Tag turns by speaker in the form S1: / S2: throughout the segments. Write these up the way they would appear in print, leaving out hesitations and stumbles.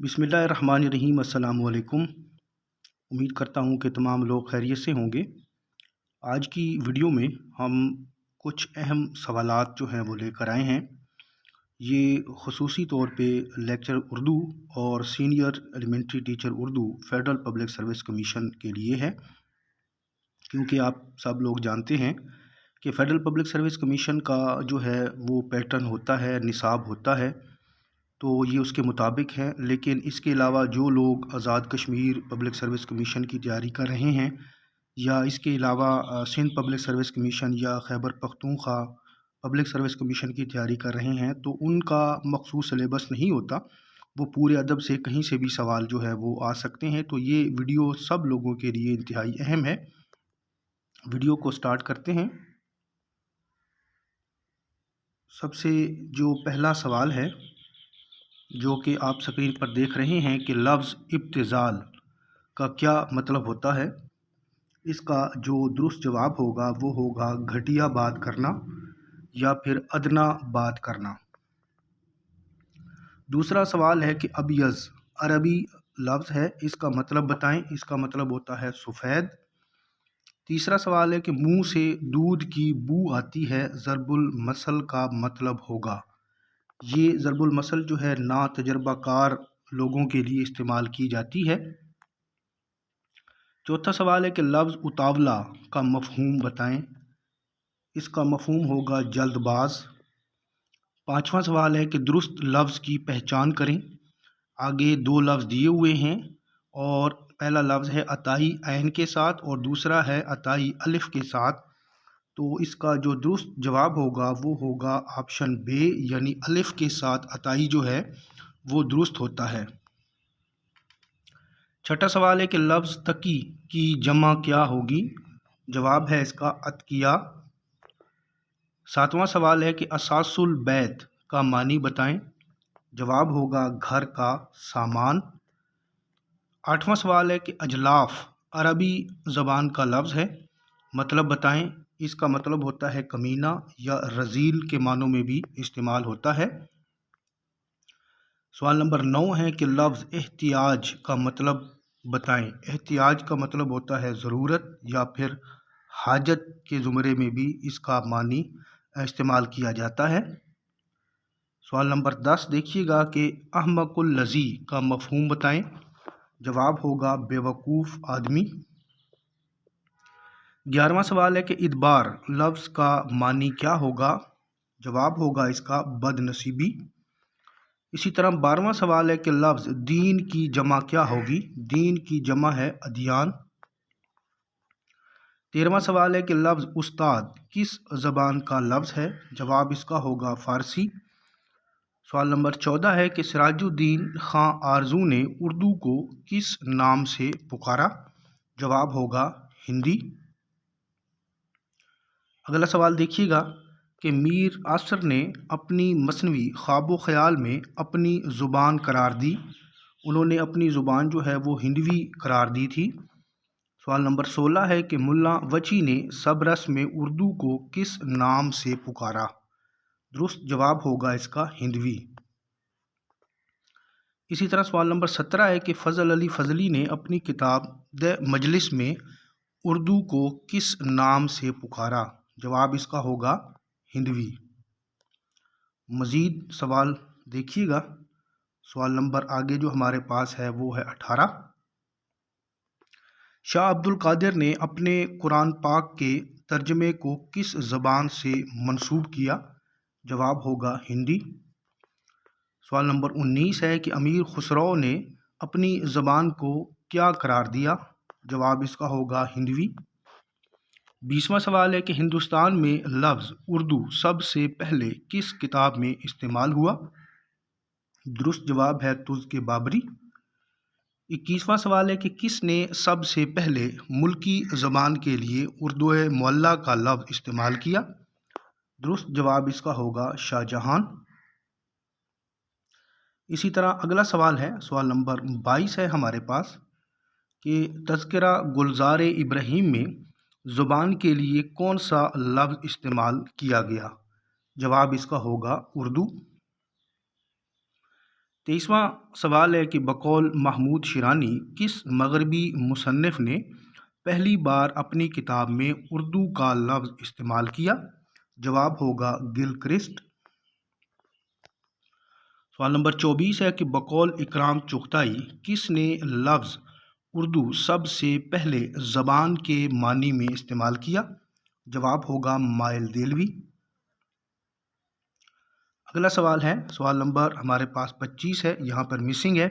S1: बिस्मिल्लाहिर्रहमानिर्रहीम। अस्सलाम वालेकुम। उम्मीद करता हूँ कि तमाम लोग खैरियत से होंगे। आज की वीडियो में हम कुछ अहम सवालात जो हैं वो लेकर आए हैं। ये ख़ुसूसी तौर पे लेक्चर उर्दू और senior elementary teacher Urdu federal public service commission के लिए है, क्योंकि आप सब लोग जानते हैं कि फ़ेडरल पब्लिक सर्विस कमीशन का जो है वो पैटर्न होता है, निसाब होता है, तो ये उसके मुताबिक है। लेकिन इसके अलावा जो लोग Azad Kashmir public service commission की तैयारी कर रहे हैं या इसके अलावा सिंध पब्लिक सर्विस कमीशन या Khyber Pakhtunkhwa public service commission की तैयारी कर रहे हैं, तो उनका मखसूस सिलेबस नहीं होता, वो पूरे अदब से कहीं से भी सवाल जो है वो आ सकते हैं। तो ये वीडियो सब लोगों के लिए इंतहाई अहम है। वीडियो को स्टार्ट करते हैं। सबसे जो पहला सवाल है, जो कि आप स्क्रीन पर देख रहे हैं, कि लफ्ज़ इब्तिज़ाल का क्या मतलब होता है। इसका जो दुरुस्त जवाब होगा वो होगा घटिया बात करना या फिर अदना बात करना। दूसरा सवाल है कि अबियज़ अरबी लफ्ज़ है, इसका मतलब बताएं। इसका मतलब होता है सफ़ेद। तीसरा सवाल है कि मुंह से दूध की बू आती है, ज़रबुल मसल का मतलब होगा। ये ज़रबुल मसल जो है ना तजर्बाकार लोगों के लिए इस्तेमाल की जाती है। चौथा सवाल है कि लफ्ज़ उतावला का मफ़हूम बताएं। इसका मफ़हूम होगा जल्दबाज। पांचवा सवाल है कि दुरुस्त लफ्ज़ की पहचान करें। आगे दो लफ्ज़ दिए हुए हैं और पहला लफ्ज़ है अताई ऐन के साथ और दूसरा है अताई अलिफ के साथ। तो इसका जो दुरुस्त जवाब होगा वो होगा ऑप्शन बे, यानी अलिफ के साथ अताई जो है वो दुरुस्त होता है। छठा सवाल है कि लफ्ज़ तकी की जमा क्या होगी। जवाब है इसका अतकिया। सातवां सवाल है कि असासुल बैत का मानी बताएं। जवाब होगा घर का सामान। आठवां सवाल है कि अजलाफ अरबी ज़बान का लफ्ज़ है, मतलब बताएं। इसका मतलब होता है कमीना या रज़ील के मानों में भी इस्तेमाल होता है। सवाल नंबर 9 है कि लफ्ज़ एहतियाज का मतलब बताएं। एहतियाज का मतलब होता है ज़रूरत या फिर हाजत के ज़ुमरे में भी इसका मानी इस्तेमाल किया जाता है। सवाल नंबर 10 देखिएगा कि अहमकुल लज़ी का मफ़हूम बताएं। जवाब होगा बेवकूफ़ आदमी। 11वां सवाल है कि इदबार लफ्ज़ का मानी क्या होगा। जवाब होगा इसका बदनसीबी। इसी तरह 12वां सवाल है कि लफ्ज़ दीन की जमा क्या होगी। दीन की जमा है अदियान। 13वां सवाल है कि लफ्ज़ उस्ताद किस ज़बान का लफ्ज़ है। जवाब इसका होगा फ़ारसी। सवाल नंबर 14 है कि सिराजुद्दीन खां आरजू ने उर्दू को किस नाम से पुकारा। जवाब होगा हिंदी। अगला सवाल देखिएगा कि मीर आसर ने अपनी मसनवी ख्वाब ख्याल में अपनी ज़ुबान करार दी। उन्होंने अपनी ज़ुबान जो है वो हिंदवी करार दी थी। सवाल नंबर 16 है कि मुल्ला वची ने सबरस में उर्दू को किस नाम से पुकारा। दुरुस्त जवाब होगा इसका हिंदवी। इसी तरह सवाल नंबर 17 है कि फ़ज़ल अली फ़ज़ली ने अपनी किताब द मजलिस में उर्दू को किस नाम से पुकारा। जवाब इसका होगा हिंदवी। मज़ीद सवाल देखिएगा। सवाल नंबर आगे जो हमारे पास है वो है 18। शाह अब्दुल कादिर ने अपने कुरान पाक के तर्जमे को किस ज़बान से मंसूब किया। जवाब होगा हिंदी। सवाल नंबर 19 है कि अमीर खुसरो ने अपनी ज़बान को क्या करार दिया। जवाब इसका होगा हिंदवी। 20वां सवाल है कि हिंदुस्तान में लफ्ज़ उर्दू सबसे पहले किस किताब में इस्तेमाल हुआ। दुरुस्त जवाब है तुज़्क़ बाबरी। 21वां सवाल है कि किसने सबसे पहले मुल्की ज़बान के लिए उर्दू मुअल्ला का लफ्ज़ इस्तेमाल किया। दुरुस्त जवाब इसका होगा शाहजहां। इसी तरह अगला सवाल है, सवाल नंबर 22 है हमारे पास, कि तज़किरा गुलज़ार इब्राहीम में ज़ुबान के लिए कौन सा लफ्ज़ इस्तेमाल किया गया। जवाब इसका होगा उर्दू। 23واں سوال ہے کہ بقول محمود شیرانی کس مغربی مصنف نے پہلی بار اپنی کتاب میں اردو کا لفظ استعمال کیا؟ جواب ہوگا گلکرسٹ۔ سوال نمبر 24 ہے کہ بقول اکرام چغتائی کس نے لفظ اردو سب سے پہلے زبان کے معنی میں استعمال کیا؟ جواب ہوگا مائل دہلوی۔ اگلا سوال ہے، سوال نمبر ہمارے پاس 25 ہے، یہاں پر مسنگ ہے،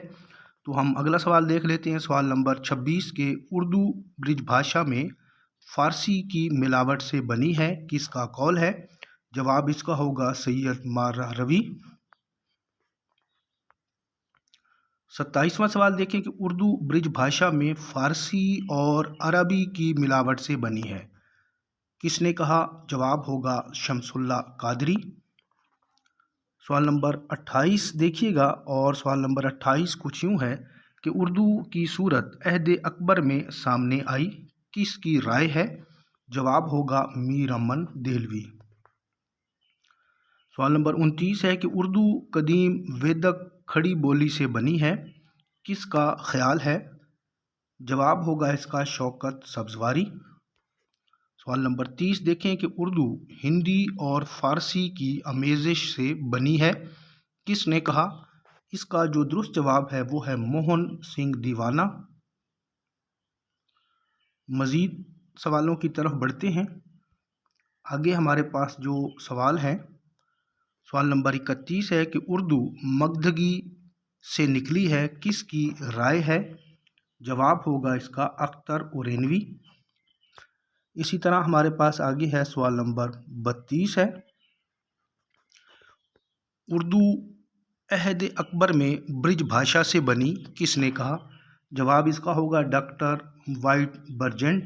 S1: تو ہم اگلا سوال دیکھ لیتے ہیں۔ سوال نمبر 26 کے اردو برج بھاشا میں فارسی کی ملاوٹ سے بنی ہے، کس کا قول ہے؟ جواب اس کا ہوگا سید مارہ روی۔ 27واں سوال دیکھیں کہ اردو برج بھاشا میں فارسی اور عربی کی ملاوٹ سے بنی ہے، کس نے کہا؟ جواب ہوگا شمس اللہ قادری۔ سوال نمبر 28 دیکھیے گا، اور سوال نمبر 28 کچھ یوں ہے کہ اردو کی صورت عہد اکبر میں سامنے آئی، کس کی رائے ہے؟ جواب ہوگا میر امن دہلوی۔ سوال نمبر 29 ہے کہ اردو قدیم ویدک کھڑی بولی سے بنی ہے، کس کا خیال ہے؟ جواب ہوگا اس کا شوکت سبزواری۔ سوال نمبر 30 دیکھیں کہ اردو ہندی اور فارسی کی آمیزش سے بنی ہے، کس نے کہا؟ اس کا جو درست جواب ہے وہ ہے موہن سنگھ دیوانہ۔ مزید سوالوں کی طرف بڑھتے ہیں۔ آگے ہمارے پاس جو سوال ہے، سوال نمبر 31 ہے کہ اردو مگدھگی سے نکلی ہے، کس کی رائے ہے؟ جواب ہوگا اس کا اختر اورینوی۔ اسی طرح ہمارے پاس آگے ہے سوال نمبر 32 ہے، اردو عہد اکبر میں برج بھاشا سے بنی، کس نے کہا؟ جواب اس کا ہوگا ڈاکٹر وائٹ برجنٹ۔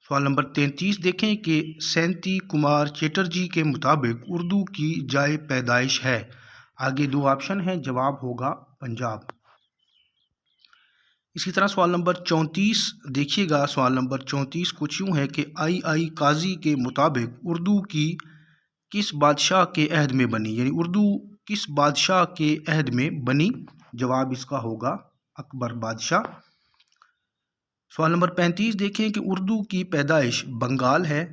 S1: سوال نمبر 33 دیکھیں کہ سینتی کمار چیٹرجی کے مطابق اردو کی جائے پیدائش ہے، آگے دو آپشن ہیں، جواب ہوگا پنجاب۔ اسی طرح سوال نمبر 34 دیکھیے گا، سوال نمبر 34 کچھ یوں ہے کہ آئی قاضی کے مطابق اردو کی کس بادشاہ کے عہد میں بنی، یعنی اردو کس بادشاہ کے عہد میں بنی؟ جواب اس کا ہوگا اکبر بادشاہ۔ سوال نمبر 35 دیکھیں کہ اردو کی پیدائش بنگال ہے،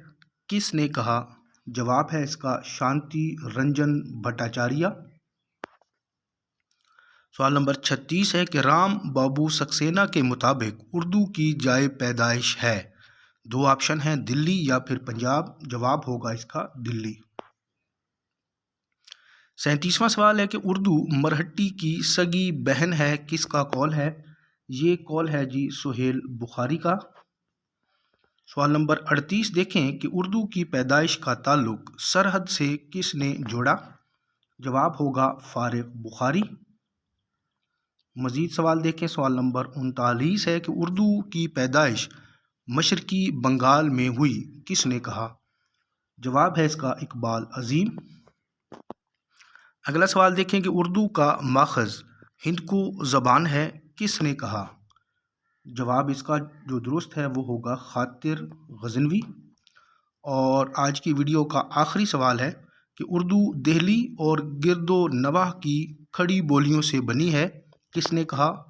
S1: کس نے کہا؟ جواب ہے اس کا شانتی رنجن بھٹاچاریہ۔ سوال نمبر 36 ہے کہ رام بابو سکسینہ کے مطابق اردو کی جائے پیدائش ہے، دو آپشن ہیں، دلی یا پھر پنجاب، جواب ہوگا اس کا دلی۔ 37واں سوال ہے کہ اردو مرہٹی کی سگی بہن ہے، کس کا قول ہے؟ یہ قول ہے جی سہیل بخاری کا۔ سوال نمبر 38 دیکھیں کہ اردو کی پیدائش کا تعلق سرحد سے کس نے جوڑا؟ جواب ہوگا فارغ بخاری۔ مزید سوال دیکھیں، سوال نمبر 39 ہے کہ اردو کی پیدائش مشرقی بنگال میں ہوئی، کس نے کہا؟ جواب ہے اس کا اقبال عظیم۔ اگلا سوال دیکھیں کہ اردو کا ماخذ ہندکو زبان ہے، کس نے کہا؟ جواب اس کا جو درست ہے وہ ہوگا خاطر غزنوی۔ اور آج کی ویڈیو کا آخری سوال ہے کہ اردو دہلی اور گرد و نواح کی کھڑی بولیوں سے بنی ہے، کس نے کہا؟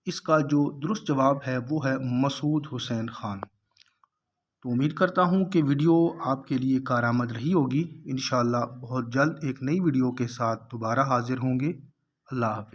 S1: اس کا جو درست جواب ہے وہ ہے مسعود حسین خان۔ تو امید کرتا ہوں کہ ویڈیو آپ کے لیے کارآمد رہی ہوگی۔ انشاءاللہ بہت جلد ایک نئی ویڈیو کے ساتھ دوبارہ حاضر ہوں گے۔ اللہ حافظ۔